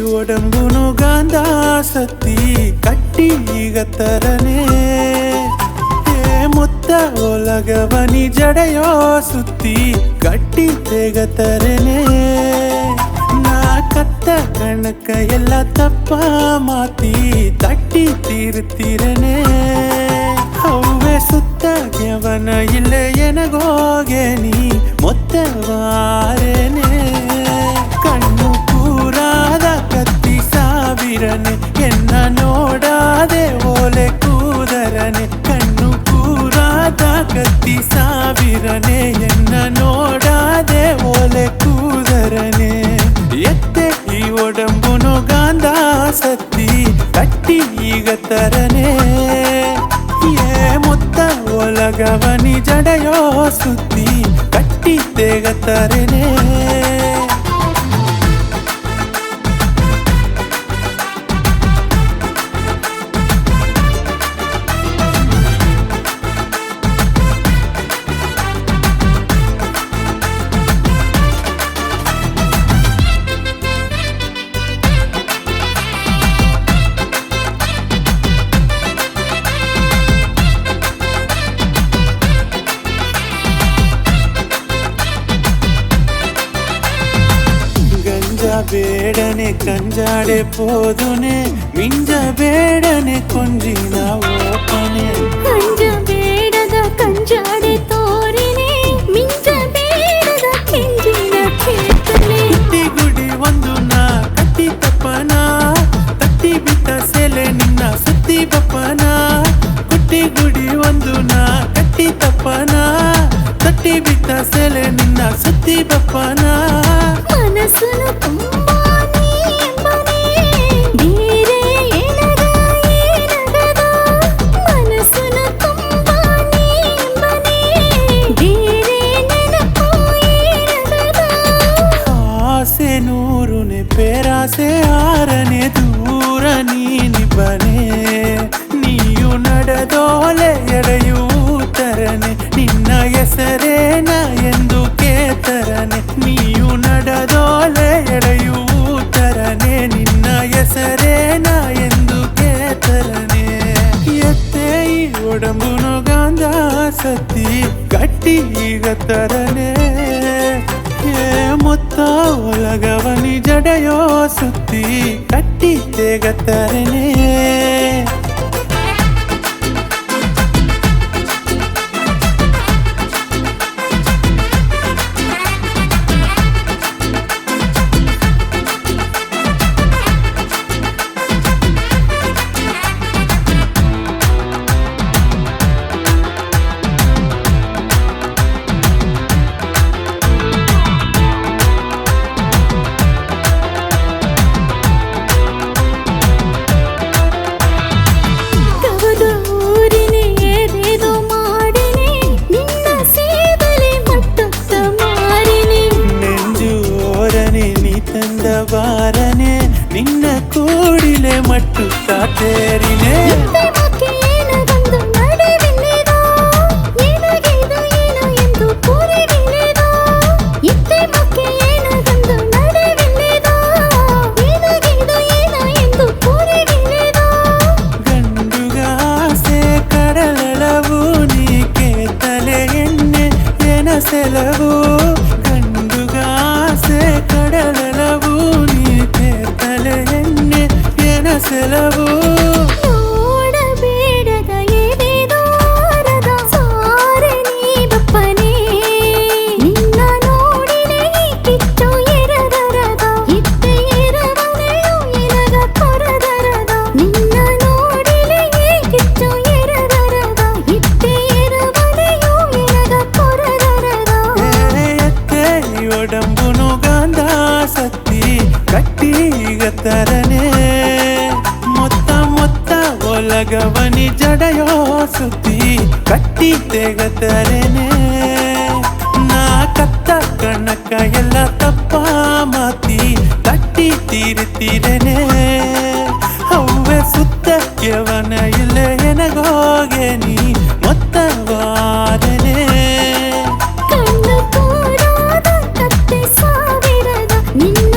ಒಡಂಬುನು ಗಾಂಧ ಸತ್ತಿ ಕಟ್ಟಿ ಈಗ ತರನೆ ಮೊತ್ತ ಒಲಗವನಿ ಜಡೆಯೋ ಸುತ್ತಿ ಕಟ್ಟಿ ತೆಗ ತರನೆ ನಾ ಕತ್ತ ಕಣಕ ಎಲ್ಲ ತಪ್ಪ ಮಾತಿ ತಟ್ಟಿ ತೀರ್ತಿರನೆ ಹೌವೆ ಸುತ್ತ ಗೆವನ ಇಲ್ಲ ಎನಗೋಗೆ ನೀ ಮೊತ್ತವಾರೆನೆ ಕಣ್ಣು ಕೂರಾದ ಕತ್ತಿ ಸಾವಿರನೆ ಎನ್ನ ನೋಡಾದೆ ಓಲೆ ಕೂದರನೆ ಕಣ್ಣು ಕೂರಾದ ಕತ್ತಿ ಸಾವಿರನೆ ಎನ್ನ ನೋಡಾದೆ ಓಲೆ ಕೂದರನೆ ಎತ್ತೆ ಈ ಒಡಂಬುನು ಗಾಂಧ ಸತ್ತಿ ಕಟ್ಟಿ ಈಗ ತರನೆ ಮೊತ್ತ ಒಲಗವನಿ ಜಡೆಯೋ ಸುತ್ತಿ ಕಟ್ಟಿ ತೆಗ ತರನೆ ಬೇಡನೆ ಕಂಜಾಡೆ ಪೋದುನೆ ಮಿಂಜ ಬೇಡನೆ ಕೊಂಜಿನ ಓಪನೆ ಕಂಜ ಬೇಡದ ಕಂಜಾಡೆ ತೋರಿನೆ ಮಿಂಜ ಬೇಡದ ಕೆಂಜಿನ ಕೇತನೆ ಹುಟ್ಟಿ ಗುಡಿ ಒಂದು ನಾ ಕಟ್ಟಿ ತಪ್ಪನ ತಟ್ಟಿ ಬಿತ್ತ ಸೆಲೆ ನಿನ್ನ ಸುತ್ತಿ ಬಪ್ಪನ ಹುಟ್ಟಿ ಗುಡಿ ಒಂದು ನಾ ಕಟ್ಟಿ ತಪ್ಪನ ತಟ್ಟಿ ಬಿತ್ತ ಸೆಲೆ ನಿನ್ನ ಸುತ್ತಿ ಬಪ್ಪನ ಮನಸ್ಸನ್ನು ತುಂಬಾ ನೀಂಬನೆ ಬೇರೆ ಏನದ ಏನಗದ ಮನಸ್ಸನ್ನು ತುಂಬಾ ನೀಂಬನೆ ಬೇರೆ ನೆನಪು ಏನಗದ ಆಸೆ ನೂರುನೆ ಪೇರಾಸೆ ಆರನೆ ದೂರ ನೀನಿಬ್ಬನೆ ನೀಯು ನಡೆದೋಲೆ ಎಡೆಯೂತರನೆ ನಿನ್ನ ಹೆಸರೇನ ಎಂದು ಕೇತರನೆ ನೀಯು ನಡೆದೋಲೆ ಎಡೆಯೂತರನೆ ನಿನ್ನ ಹೆಸರೇನ ಎಂದು ಕೇತರನೆ ಎತ್ತೆ ಈ ಒಡಂಬುನು ಗಾಂಧ ಸತ್ತಿ ಕಟ್ಟಿ ಈಗ ತರನೆ ಮೊತ್ತ ಒಲಗವನಿ ಜಡೆಯೋ ಸುತ್ತಿ ಕಟ್ಟಿ ತೆಗ ತರನೆ ಬಾರನೆ ನಿನ್ನ ಕೂಡಿಲೆ ಮಟ್ಟು ತಾತೇರಿನೆ ಗಂಡುಗಾಸೆ ಕಡಲವು ನೀ ಕೇತಲೆ ಎಣ್ಣೆ ಎನಸೆಲವು ಗಂಡುಗಾಸೆ ಕಡಲವು ನೀ ಕೇತಲೆ ಎಣ್ಣೆ ಎನಸೆಲವು ನೋಡಬೇಡದ ಎದೆದೋರದ ಸಾರೆ ನೀ ಬಪ್ಪನೆ ನಿನ್ನ ನೋಡಿನೆ ಕಿಚ್ಚು ಎರದರದ ಇತ್ತೆ ಎರವನೆಯು ಎನಗ ಕೊರದರದ ನಿನ್ನ ನೋಡಿನೆ ಕಿಚ್ಚು ಎರದರದ ಇತ್ತೆ ಎರವನೆಯು ಎನಗ ಕೊರದರದ ಎತ್ತೆ ಒಡಂಬುನು ಗಾಂಧ ಸತ್ತಿ ಕಟ್ಟಿ ಈಗ ತರನೆ ಮೊತ್ತ ಮೊತ್ತ ಒಲಗವನಿ ಜಡೆಯೋ ಸುತ್ತಿ ಕಟ್ಟಿ ತೆಗ ತರನೆ ನಾ ಕತ್ತ ಕಣಕ ಎಲ್ಲ ತಪ್ಪ ಮಾತಿ ತಟ್ಟಿ ತೀರ್ತಿರನೆ ಹವ್ವೆ ಸುತ್ತ ಯವನ ಇಲ್ಲ ಎನಗೋಗೆ ನೀ ಮೊತ್ತವಾದನೆ ಕಣ್ಣು ಕೂರಾದ ಕತ್ತೆ ಸಾವಿರದ ನಿನ್ನ